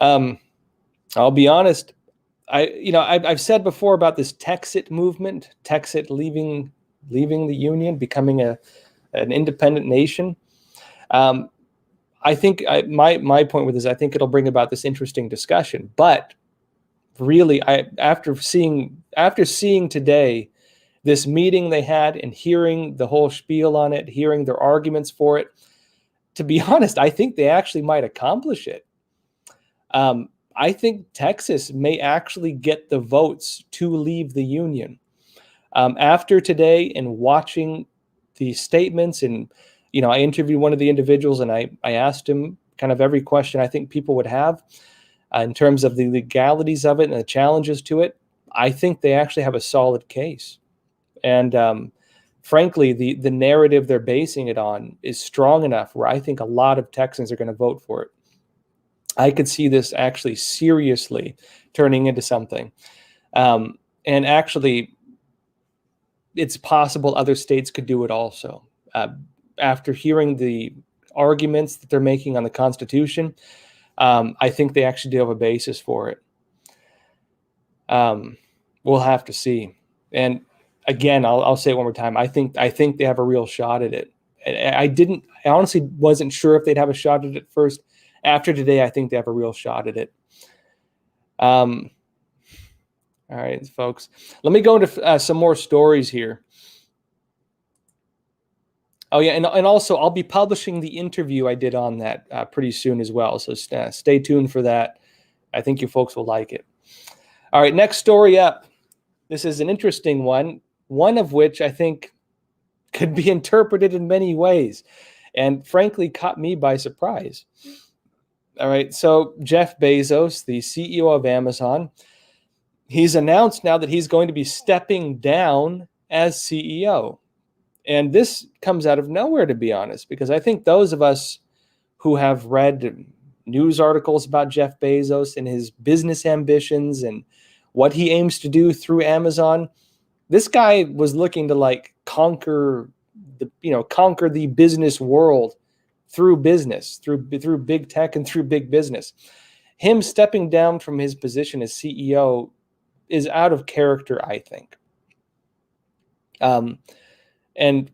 I'll be honest, I've said before about this Texit movement, Texit leaving the Union, becoming an independent nation. I think my point with this, I think it'll bring about this interesting discussion. But really, after seeing today this meeting they had and hearing the whole spiel on it, hearing their arguments for it, to be honest, I think they actually might accomplish it. I think Texas may actually get the votes to leave the union. After today and watching the statements, and I interviewed one of the individuals and I asked him kind of every question I think people would have in terms of the legalities of it and the challenges to it. I think they actually have a solid case. And frankly, the narrative they're basing it on is strong enough where I think a lot of Texans are going to vote for it. I could see this actually seriously turning into something. And actually, it's possible other states could do it also. After hearing the arguments that they're making on the Constitution, I think they actually do have a basis for it. We'll have to see. And again, I'll say it one more time. I think they have a real shot at it. I honestly wasn't sure if they'd have a shot at it first. After today, I think they have a real shot at it. All right, folks. Let me go into some more stories here. Oh, yeah, and also I'll be publishing the interview I did on that pretty soon as well, so stay tuned for that. I think you folks will like it. All right, next story up. This is an interesting one of which I think could be interpreted in many ways, and frankly caught me by surprise. All right, so Jeff Bezos, the CEO of Amazon, he's announced now that he's going to be stepping down as CEO. And this comes out of nowhere, to be honest, because I think those of us who have read news articles about Jeff Bezos and his business ambitions and what he aims to do through Amazon, this guy was looking to conquer the business world through business, through big tech and through big business. Him stepping down from his position as CEO is out of character, I think. And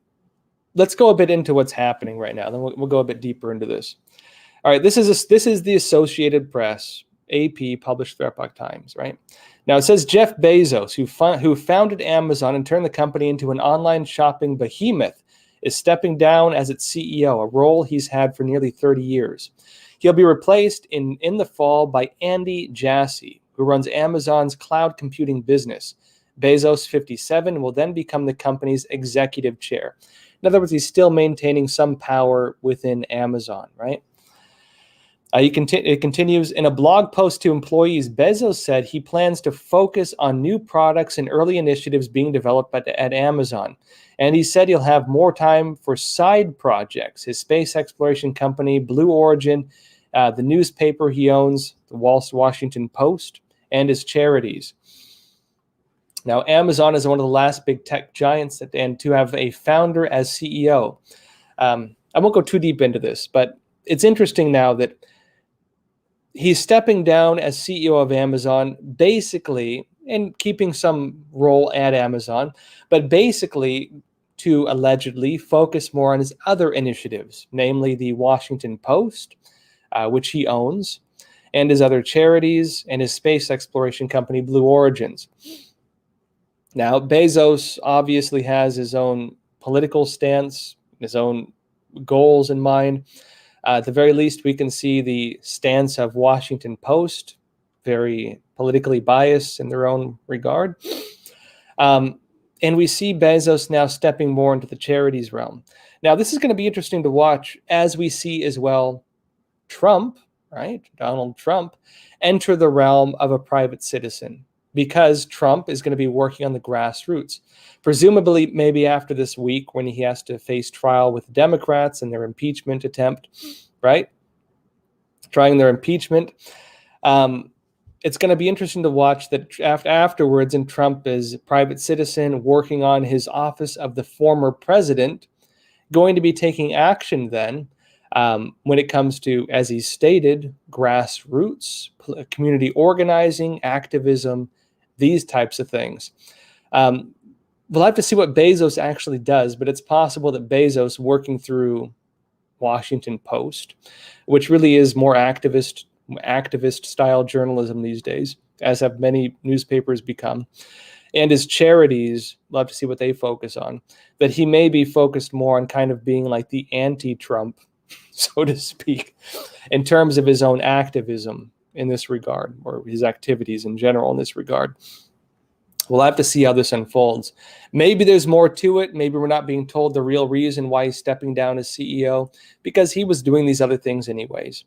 let's go a bit into what's happening right now. Then we'll go a bit deeper into this. All right, this is the Associated Press, AP, published the Epoch Times, right? Now it says Jeff Bezos, who founded Amazon and turned the company into an online shopping behemoth, is stepping down as its CEO, a role he's had for nearly 30 years. He'll be replaced in the fall by Andy Jassy, who runs Amazon's cloud computing business. Bezos, 57, will then become the company's executive chair. In other words, he's still maintaining some power within Amazon, right? It continues, in a blog post to employees, Bezos said he plans to focus on new products and early initiatives being developed at Amazon. And he said he'll have more time for side projects, his space exploration company, Blue Origin, the newspaper he owns, the Washington Post, and his charities. Now, Amazon is one of the last big tech giants and to have a founder as CEO. I won't go too deep into this, but it's interesting now that he's stepping down as CEO of Amazon, basically, and keeping some role at Amazon, but basically to allegedly focus more on his other initiatives, namely the Washington Post, which he owns, and his other charities, and his space exploration company, Blue Origins. Now, Bezos obviously has his own political stance, his own goals in mind. At the very least, we can see the stance of Washington Post, very politically biased in their own regard. And we see Bezos now stepping more into the charities realm. Now, this is going to be interesting to watch as we see as well Trump, right, Donald Trump, enter the realm of a private citizen, because Trump is going to be working on the grassroots. Presumably, maybe after this week when he has to face trial with Democrats and their impeachment attempt, right? Trying their impeachment. It's going to be interesting to watch that afterwards, and Trump is a private citizen working on his office of the former president, going to be taking action then when it comes to, as he stated, grassroots, community organizing, activism, these types of things. We'll have to see what Bezos actually does, but it's possible that Bezos, working through Washington Post, which really is more activist style journalism these days, as have many newspapers become, and his charities, we'll have to see what they focus on, that he may be focused more on kind of being like the anti-Trump, so to speak, in terms of his own activism in this regard, or his activities in general in this regard. We'll have to see how this unfolds. Maybe there's more to it. Maybe we're not being told the real reason why he's stepping down as CEO, because he was doing these other things anyways.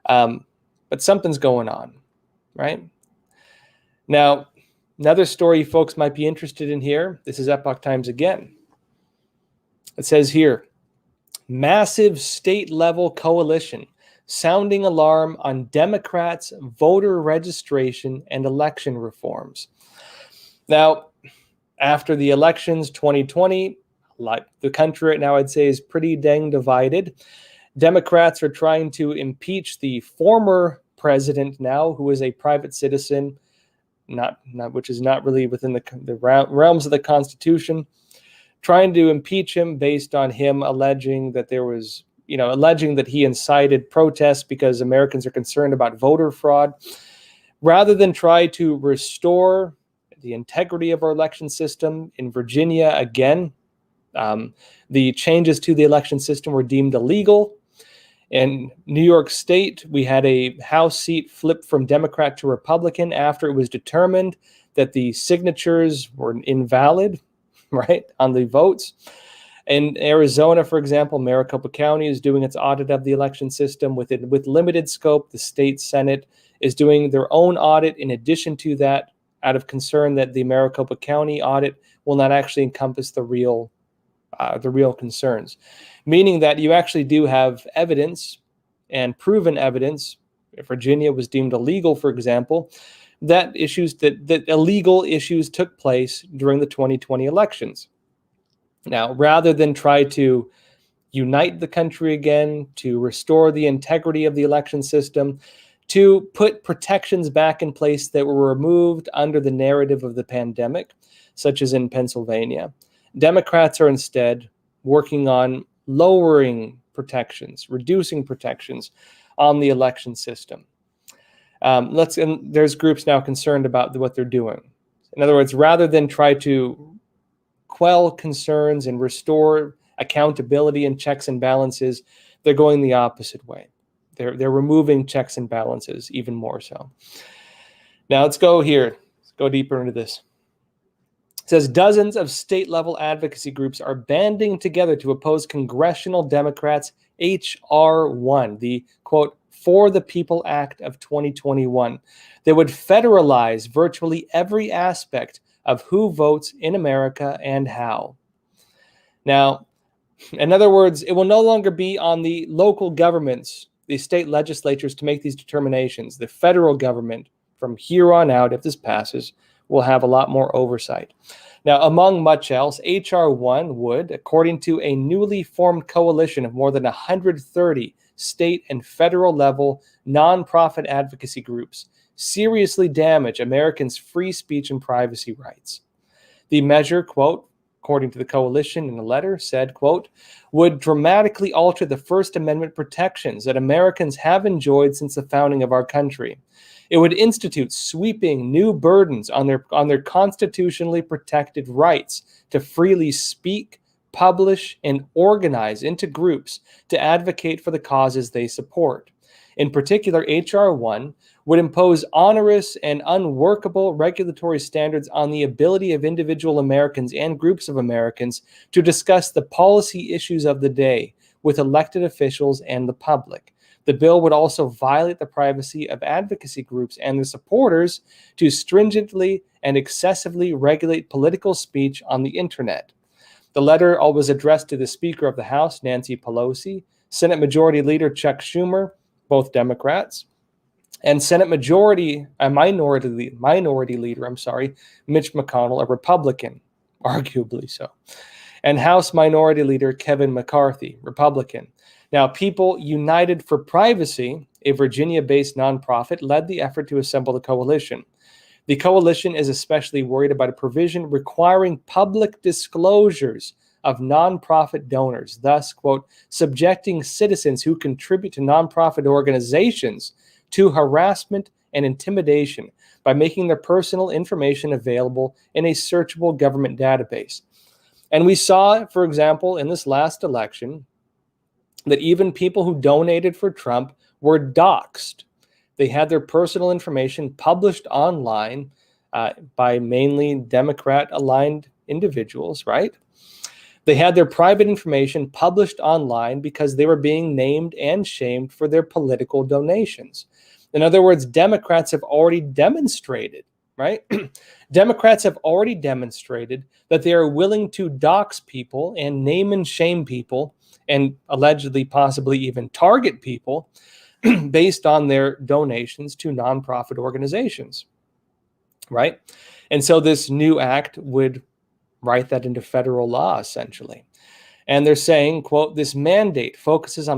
But something's going on, right? Now, another story folks might be interested in here. This is Epoch Times again. It says here, massive state-level coalition sounding alarm on Democrats' voter registration and election reforms. Now, after the elections 2020, like the country right now, I'd say, is pretty dang divided. Democrats are trying to impeach the former president now, who is a private citizen, which is not really within the realms of the Constitution, trying to impeach him based on him alleging that he incited protests because Americans are concerned about voter fraud, rather than try to restore the integrity of our election system. In Virginia, again, the changes to the election system were deemed illegal. In New York State, we had a House seat flipped from Democrat to Republican after it was determined that the signatures were invalid, right, on the votes. In Arizona, for example, Maricopa County is doing its audit of the election system with limited scope. The state Senate is doing their own audit in addition to that, out of concern that the Maricopa County audit will not actually encompass the real concerns, meaning that you actually do have evidence and proven evidence. If Virginia was deemed illegal, for example, that illegal issues took place during the 2020 elections. Now, rather than try to unite the country again, to restore the integrity of the election system, to put protections back in place that were removed under the narrative of the pandemic, such as in Pennsylvania, Democrats are instead working on lowering protections, reducing protections on the election system. And there's groups now concerned about what they're doing. In other words, rather than try to quell concerns and restore accountability and checks and balances, they're going the opposite way. They're removing checks and balances even more so. Now let's go here. Let's go deeper into this. It says dozens of state-level advocacy groups are banding together to oppose congressional Democrats' H.R. 1, the, quote, For the People Act of 2021, that would federalize virtually every aspect of who votes in America and how. Now, in other words, it will no longer be on the local governments, the state legislatures, to make these determinations. The federal government, from here on out, if this passes, will have a lot more oversight. Now, among much else, H.R. 1 would, according to a newly formed coalition of more than 130 state and federal level nonprofit advocacy groups, seriously damage Americans' free speech and privacy rights. The measure, quote, according to the coalition in a letter, said, quote, would dramatically alter the First Amendment protections that Americans have enjoyed since the founding of our country. It would institute sweeping new burdens on their constitutionally protected rights to freely speak, publish, and organize into groups to advocate for the causes they support. In particular, H.R. 1 would impose onerous and unworkable regulatory standards on the ability of individual Americans and groups of Americans to discuss the policy issues of the day with elected officials and the public. The bill would also violate the privacy of advocacy groups and their supporters to stringently and excessively regulate political speech on the internet. The letter was addressed to the Speaker of the House, Nancy Pelosi, Senate Majority Leader Chuck Schumer, both Democrats, and Senate Minority Leader, Mitch McConnell, a Republican, arguably so, and House Minority Leader Kevin McCarthy, Republican. Now, People United for Privacy, a Virginia-based nonprofit, led the effort to assemble the coalition. The coalition is especially worried about a provision requiring public disclosures of nonprofit donors, thus, quote, subjecting citizens who contribute to nonprofit organizations to harassment and intimidation by making their personal information available in a searchable government database. And we saw, for example, in this last election, that even people who donated for Trump were doxxed. They had their personal information published online by mainly Democrat-aligned individuals, right? They had their private information published online because they were being named and shamed for their political donations. In other words, Democrats have already demonstrated, right? Democrats have already demonstrated that they are willing to dox people and name and shame people and allegedly possibly even target people based on their donations to nonprofit organizations, right? And so this new act would write that into federal law, essentially. And they're saying, quote, this mandate focuses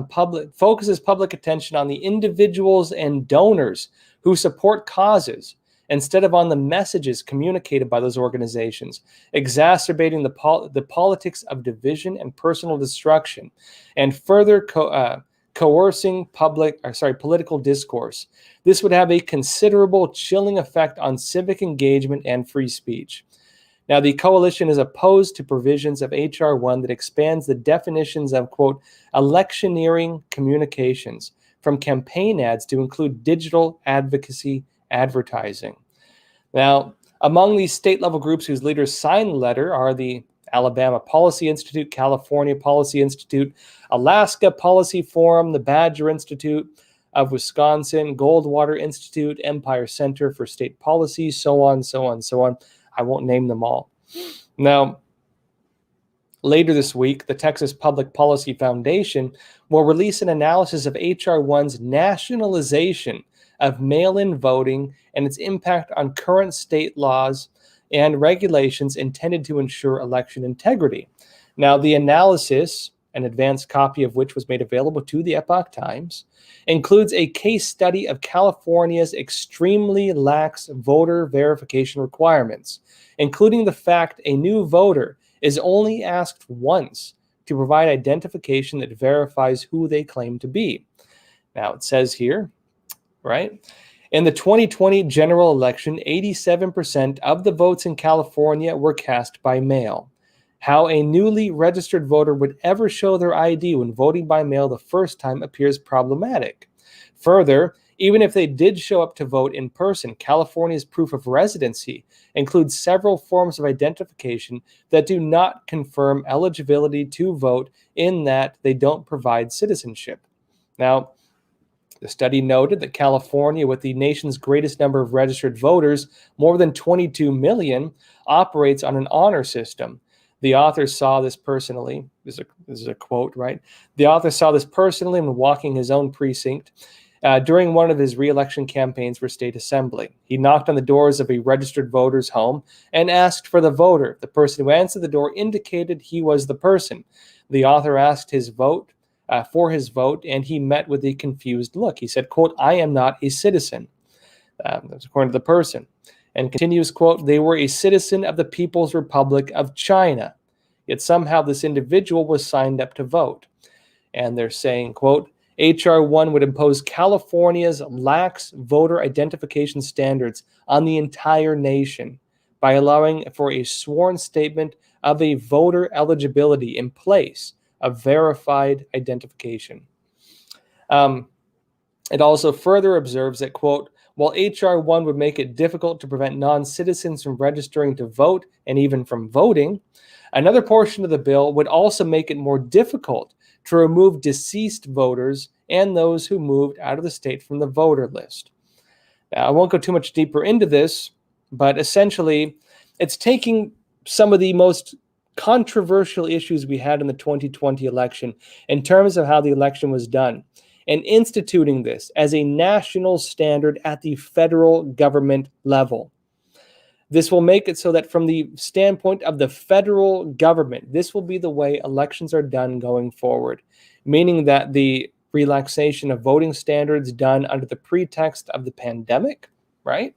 public attention on the individuals and donors who support causes instead of on the messages communicated by those organizations, exacerbating the politics of division and personal destruction, and further coercing political discourse. This would have a considerable chilling effect on civic engagement and free speech. Now, the coalition is opposed to provisions of H.R. 1 that expands the definitions of, quote, electioneering communications from campaign ads to include digital advocacy advertising. Now, among these state-level groups whose leaders signed the letter are the Alabama Policy Institute, California Policy Institute, Alaska Policy Forum, the Badger Institute of Wisconsin, Goldwater Institute, Empire Center for State Policy, so on, so on, so on. I won't name them all. Now, later this week, the Texas Public Policy Foundation will release an analysis of H.R. 1's nationalization of mail-in voting and its impact on current state laws and regulations intended to ensure election integrity. Now, the analysis, an advanced copy of which was made available to the Epoch Times, includes a case study of California's extremely lax voter verification requirements, including the fact a new voter is only asked once to provide identification that verifies who they claim to be. Now, it says here, right? In the 2020 general election, 87% of the votes in California were cast by mail. How a newly registered voter would ever show their ID when voting by mail the first time appears problematic. Further, even if they did show up to vote in person, California's proof of residency includes several forms of identification that do not confirm eligibility to vote, in that they don't provide citizenship. Now, the study noted that California, with the nation's greatest number of registered voters, more than 22 million, operates on an honor system. The author saw this personally. This is a quote, right? The author saw this personally when walking his own precinct during one of his re-election campaigns for state assembly. He knocked on the doors of a registered voter's home and asked for the voter. The person who answered the door indicated he was the person. The author asked for his vote, and he met with a confused look. He said, quote, I am not a citizen. That's according to the person. And continues, quote, they were a citizen of the People's Republic of China. yet somehow this individual was signed up to vote. And they're saying, quote, H.R. 1 would impose California's lax voter identification standards on the entire nation by allowing for a sworn statement of a voter eligibility in place of verified identification. It also further observes that, quote, while H.R. 1 would make it difficult to prevent non-citizens from registering to vote and even from voting, another portion of the bill would also make it more difficult to remove deceased voters and those who moved out of the state from the voter list. Now, I won't go too much deeper into this, but essentially, it's taking some of the most controversial issues we had in the 2020 election in terms of how the election was done and instituting this as a national standard at the federal government level. This will make it so that from the standpoint of the federal government, this will be the way elections are done going forward, meaning that the relaxation of voting standards done under the pretext of the pandemic, right?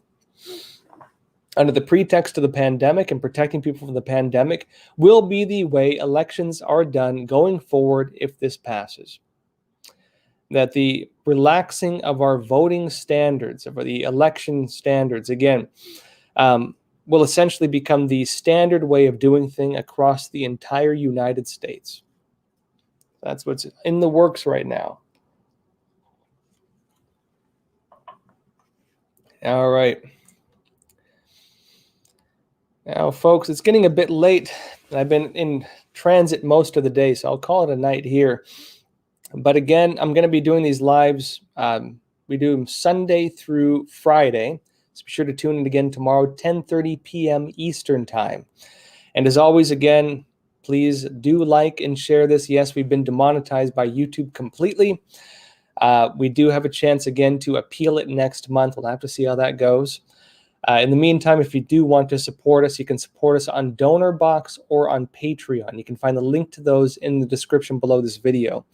Under the pretext of the pandemic and protecting people from the pandemic will be the way elections are done going forward if this passes. That the relaxing of our voting standards, of the election standards, again, will essentially become the standard way of doing things across the entire United States. That's what's in the works right now. All right. Now, folks, it's getting a bit late. I've been in transit most of the day, so I'll call it a night here. But again, I'm going to be doing these lives. We do them Sunday through Friday. So be sure to tune in again tomorrow, 10:30 p.m. Eastern Time. And as always, again, please do like and share this. Yes, we've been demonetized by YouTube completely. We do have a chance again to appeal it next month. We'll have to see how that goes. In the meantime, if you do want to support us, you can support us on DonorBox or on Patreon. You can find the link to those in the description below this video.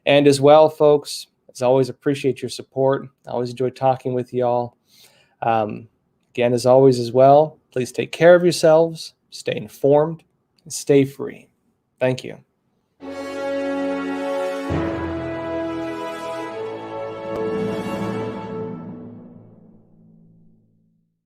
And as well, folks, as always, appreciate your support. I always enjoy talking with y'all. Again, as always, as well, please take care of yourselves, stay informed, and stay free. Thank you.